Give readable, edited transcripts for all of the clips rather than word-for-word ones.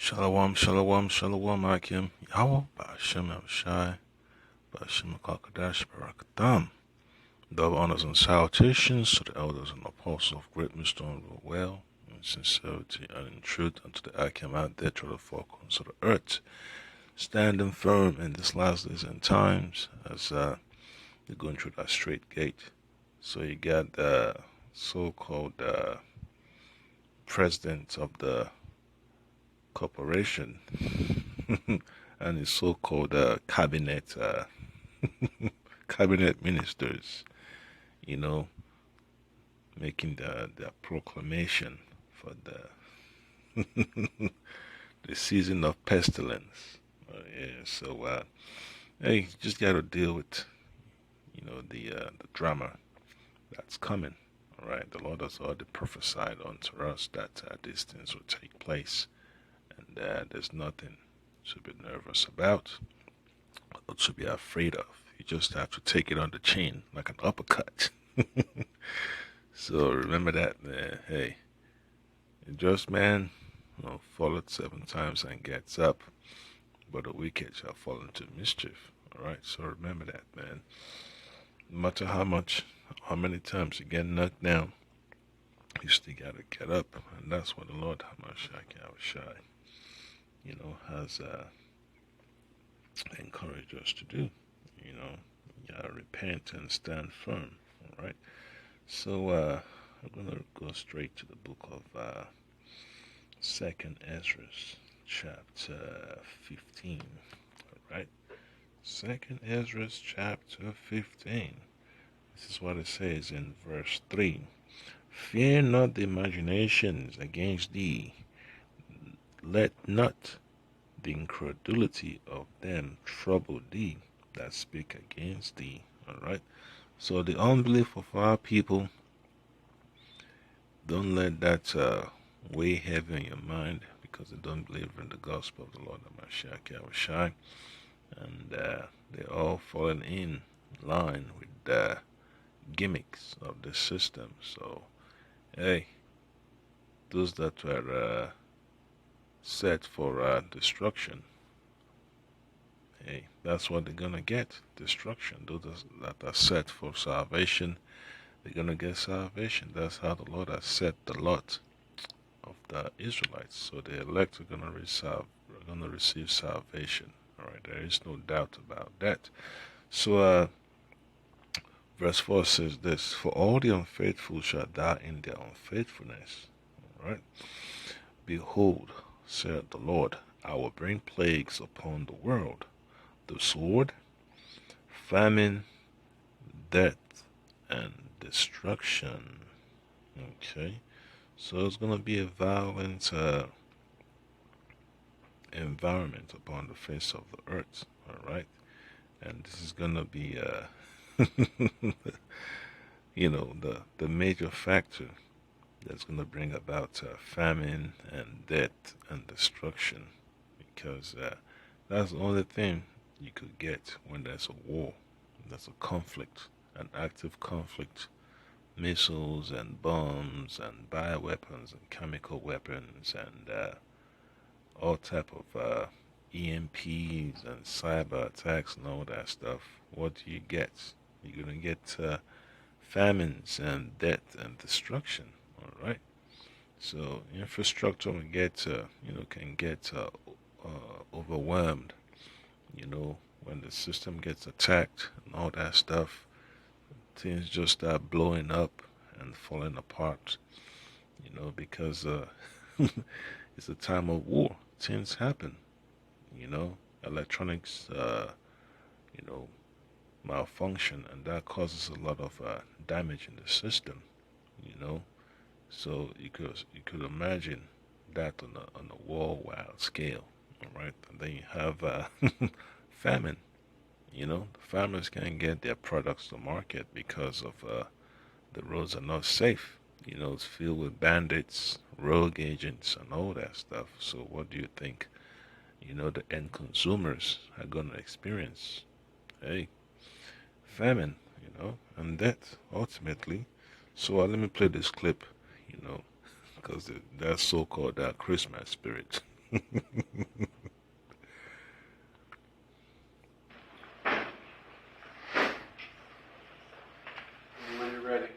Shalom, shalom, shalom, Akim. Yahweh, Ba'ashem Yahushai, Ba'ashem Kakadash, Barakatam. Double honors and salutations to the elders and apostles of great wisdom of well, in sincerity and in truth, unto the Akim out there to the four corners of the earth, standing firm in these last days and times as you're going through that straight gate. So you got the so-called president of the corporation and his so-called cabinet ministers, you know, making the proclamation for the season of pestilence. Yeah, so hey, you just got to deal with the drama that's coming. All right, the Lord has already prophesied unto us that these things will take place, and there's nothing to be nervous about or to be afraid of. You just have to take it on the chin like an uppercut. So remember that, man. Hey, a just man, falleth 7 times and gets up, but the wicked shall fall into mischief. All right, so remember that, man. No matter how many times you get knocked down, you still gotta get up, and that's what the Lord Hamashiach Yahushai, has encouraged us to do. You gotta repent and stand firm. All right. So I'm gonna go straight to the book of Second Ezra, chapter 15. All right. Second Ezra, chapter 15. This is what it says in verse 3. Fear not the imaginations against thee. Let not the incredulity of them trouble thee that speak against thee. All right. So the unbelief of our people, don't let that weigh heavy on your mind, because they don't believe in the gospel of the Lord Mashiach Yahushai, and they're all falling in line with the gimmicks of the system. So, hey, those that were set for destruction, hey, that's what they're gonna get: destruction. Those that are set for salvation, they're gonna get salvation. That's how the Lord has set the lot of the Israelites. So the elect are gonna receive salvation. All right, there is no doubt about that. So verse 4 says this: For all the unfaithful shall die in their unfaithfulness. All right. Behold, said the Lord, I will bring plagues upon the world: the sword, famine, death, and destruction. Okay. So it's gonna be a violent environment upon the face of the earth. All right. And this is gonna be the major factor that's gonna bring about famine and death and destruction, because that's the only thing you could get when there's a war, there's a conflict, an active conflict. Missiles and bombs and bioweapons and chemical weapons and all type of EMPs and cyber attacks and all that stuff. What do you get? You're gonna get famines and death and destruction. All right. So infrastructure can get overwhelmed. When the system gets attacked and all that stuff, things just start blowing up and falling apart. Because it's a time of war. Things happen. Electronics, malfunction, and that causes a lot of damage in the system. You know, so you could imagine that on a worldwide scale. All right, and then you have famine. The farmers can't get their products to market because of the roads are not safe. It's filled with bandits, rogue agents, and all that stuff. So what do you think? The end consumers are gonna experience? Hey, famine. And death ultimately. So let me play this clip. You know, because that so-called Christmas spirit. When you're ready.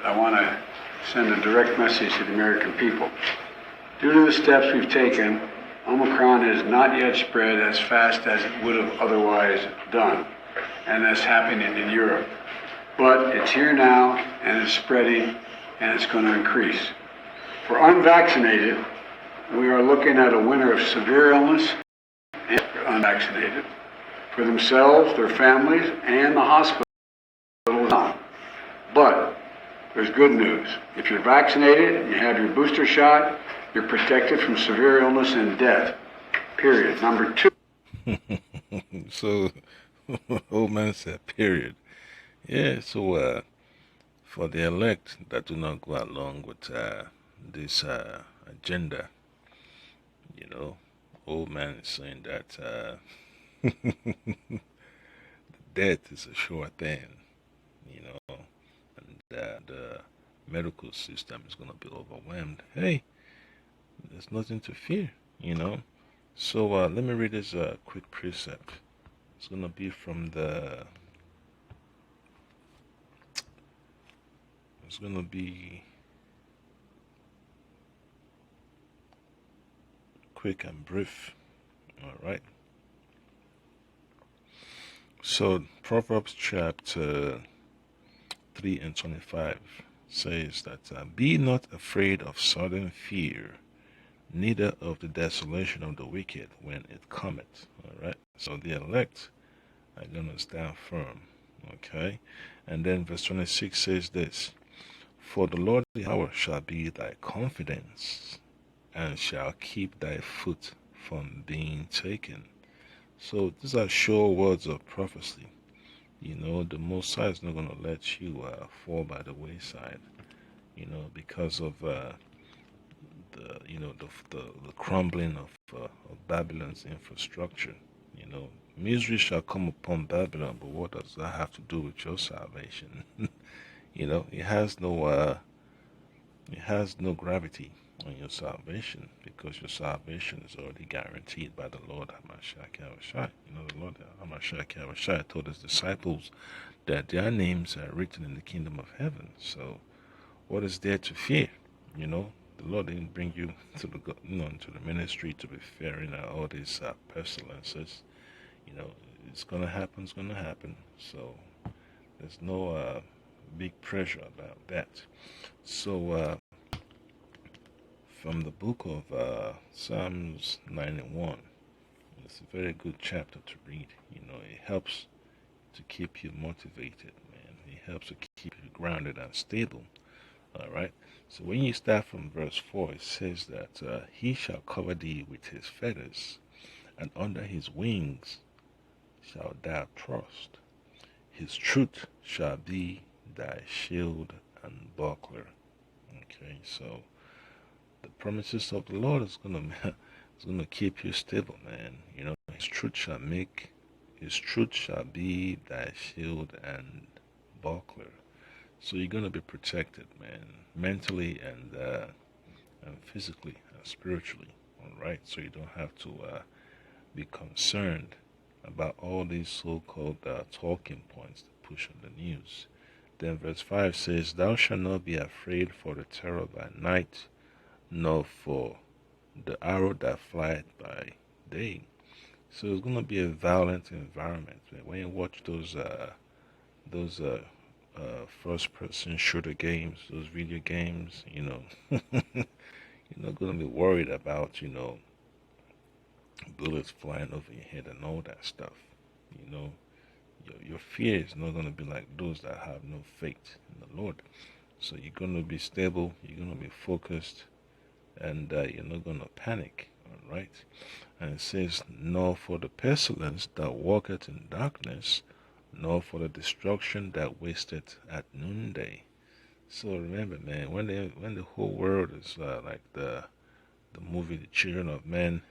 I want to send a direct message to the American people. Due to the steps we've taken, Omicron has not yet spread as fast as it would have otherwise done, and that's happening in Europe. But it's here now, and it's spreading, and it's going to increase. For unvaccinated, we are looking at a winter of severe illness and unvaccinated, for themselves, their families, and the hospital. But there's good news. If you're vaccinated and you have your booster shot, you're protected from severe illness and death. Period. Number two. So, old man said, period. Yeah, so for the elect that do not go along with this agenda, you know, old man is saying that death is a sure thing, you know, and the medical system is going to be overwhelmed. Hey, there's nothing to fear, you know. So let me read this quick precept. It's going to be from it's going to be quick and brief. All right. So Proverbs chapter 3 and 25 says that be not afraid of sudden fear, neither of the desolation of the wicked when it cometh. All right. So the elect are going to stand firm. Okay. And then verse 26 says this: For the Lord power shall be thy confidence, and shall keep thy foot from being taken. So these are sure words of prophecy. You know, the Most High is not going to let you fall by the wayside. You know, because of the crumbling of Babylon's infrastructure. You know, misery shall come upon Babylon, but what does that have to do with your salvation? You know, it has no gravity on your salvation, because your salvation is already guaranteed by the Lord Hamashiach Yahushua. You know, the Lord Hamashiach Yahushua told his disciples that their names are written in the kingdom of heaven. So, what is there to fear? You know, the Lord didn't bring you to into the ministry to be fearing all these pestilences. You know, it's gonna happen. It's gonna happen. So, there's no big pressure about that. So, from the book of Psalms 91, it's a very good chapter to read. You know, it helps to keep you motivated, man. It helps to keep you grounded and stable. All right. So when you start from verse 4, it says that he shall cover thee with his feathers, and under his wings shalt thou trust. His truth shall be thy shield and buckler. Okay, so the promises of the Lord is gonna keep you stable, man. You know, his truth shall be thy shield and buckler. So you're gonna be protected, man, mentally and physically and spiritually. All right, so you don't have to be concerned about all these so-called talking points that push on the news. Then verse 5 says, Thou shalt not be afraid for the terror by night, nor for the arrow that flieth by day. So it's gonna be a violent environment. When you watch those first-person shooter games, those video games, you know, you're not gonna be worried about bullets flying over your head and all that stuff. You know, your fear is not gonna be like those that have no faith in the Lord. So you're gonna be stable. You're gonna be focused, and you're not gonna panic. All right. And it says, nor for the pestilence that walketh in darkness, nor for the destruction that wasteth at noonday. So remember, man, when the whole world is like the movie The Children of Men,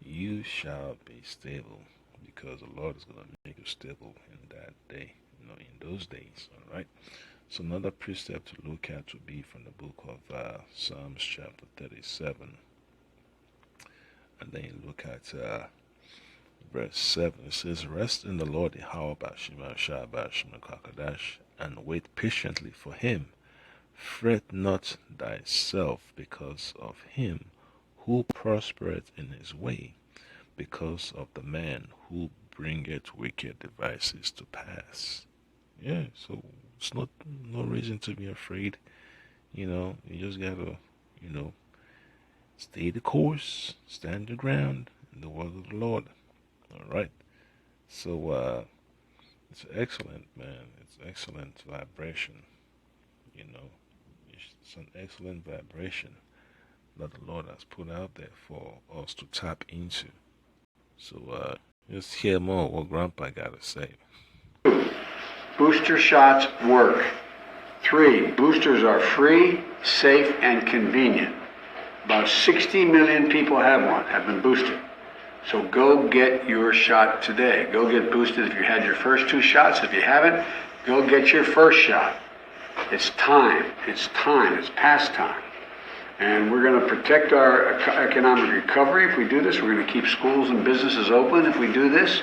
you shall be stable, because the Lord is going to make you stable in that day, in those days. All right. So another precept to look at would be from the book of Psalms chapter 37. And then you look at verse 7. It says, "Rest in the Lord Yahweh Bashima Shabashima Kakadash, and wait patiently for him. Fret not thyself because of him who prospereth in his way, because of the man who bringeth wicked devices to pass." Yeah, so it's not no reason to be afraid. You just gotta, you know, stay the course, stand your ground in the word of the Lord. All right. So it's excellent, man. It's excellent vibration. You know, it's an excellent vibration that the Lord has put out there for us to tap into. So just hear more what Grandpa got to say. Booster shots work. 3, boosters are free, safe, and convenient. About 60 million people have been boosted. So go get your shot today. Go get boosted if you had your first 2 shots. If you haven't, go get your first shot. It's time. It's time. It's past time. And we're going to protect our economic recovery if we do this. We're going to keep schools and businesses open if we do this.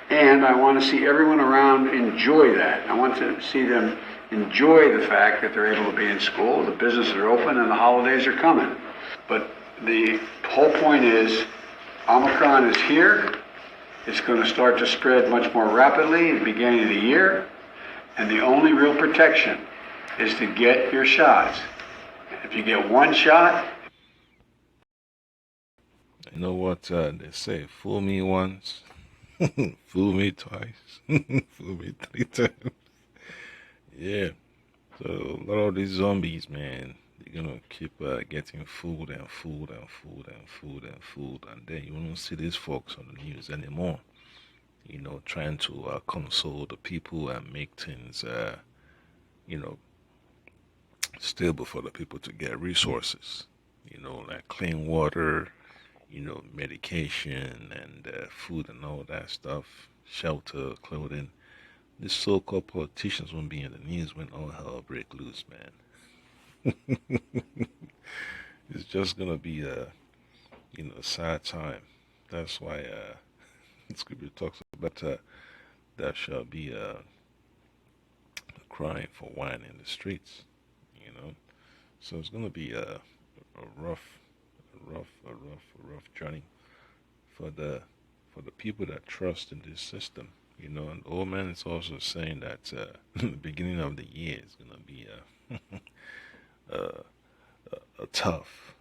And I want to see everyone around enjoy that. I want to see them enjoy the fact that they're able to be in school, the businesses are open, and the holidays are coming. But the whole point is, Omicron is here. It's going to start to spread much more rapidly at the beginning of the year. And the only real protection is to get your shots. If you get 1 shot... You know what they say, fool me once, fool me twice, fool me 3 times. Yeah. So a lot of these zombies, man, they're gonna keep getting fooled and fooled and fooled and fooled and fooled, and then you won't see these folks on the news anymore. Trying to console the people and make things, stable for the people to get resources. Like clean water, medication and food and all that stuff, shelter, clothing. These so-called politicians won't be in the news when all hell break loose, man. It's just gonna be a sad time. That's why the scripture talks about there shall be crying for wine in the streets. So it's gonna be a rough journey for the people that trust in this system. And the old man is also saying that the beginning of the year is gonna be a tough,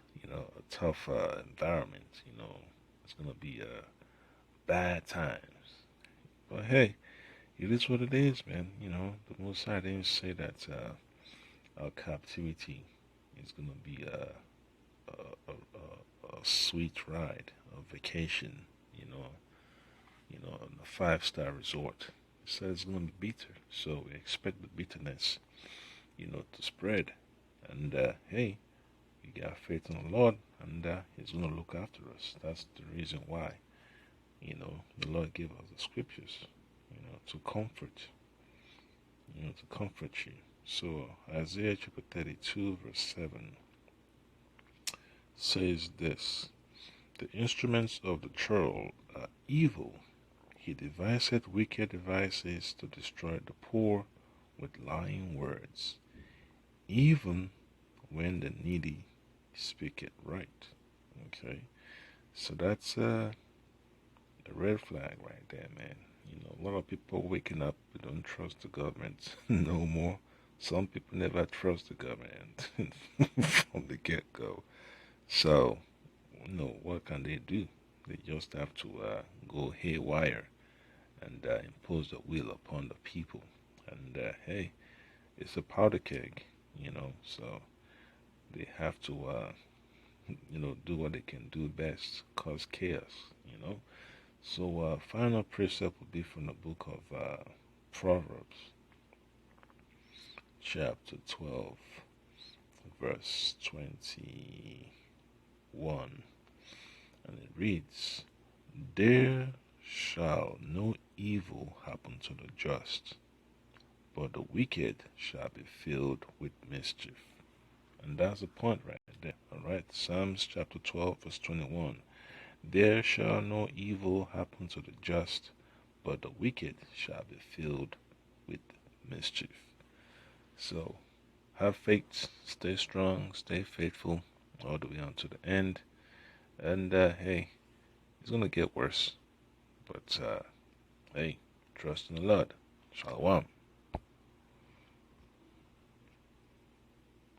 environment. It's gonna be bad times. But hey, it is what it is, man. The Most High didn't say that our captivity is gonna be a sweet ride, a vacation. In a 5-star resort. It says it's gonna be bitter, so we expect the bitterness, to spread. And hey, we got faith in the Lord, and He's gonna look after us. That's the reason why, the Lord gave us the scriptures, to comfort, you. So Isaiah chapter 32, verse 7 says this: "The instruments of the churl are evil. He deviseth wicked devices to destroy the poor with lying words, even when the needy speaketh right." Okay, so that's a red flag right there, man. A lot of people waking up, they don't trust the government no more. Some people never trust the government from the get-go. So, what can they do? They just have to go haywire and impose the will upon the people. And hey, it's a powder keg, so they have to, do what they can do best, cause chaos, So final precept will be from the book of Proverbs, chapter 12, verse 21. And it reads, "There shall no evil happen to the just, but the wicked shall be filled with mischief." And that's the point right there. All right, Psalms chapter 12, verse 21. There shall no evil happen to the just, but the wicked shall be filled with mischief. So have faith, stay strong, stay faithful all the way unto the end. And hey, it's gonna get worse. But hey, trust in the Lord. Shalom.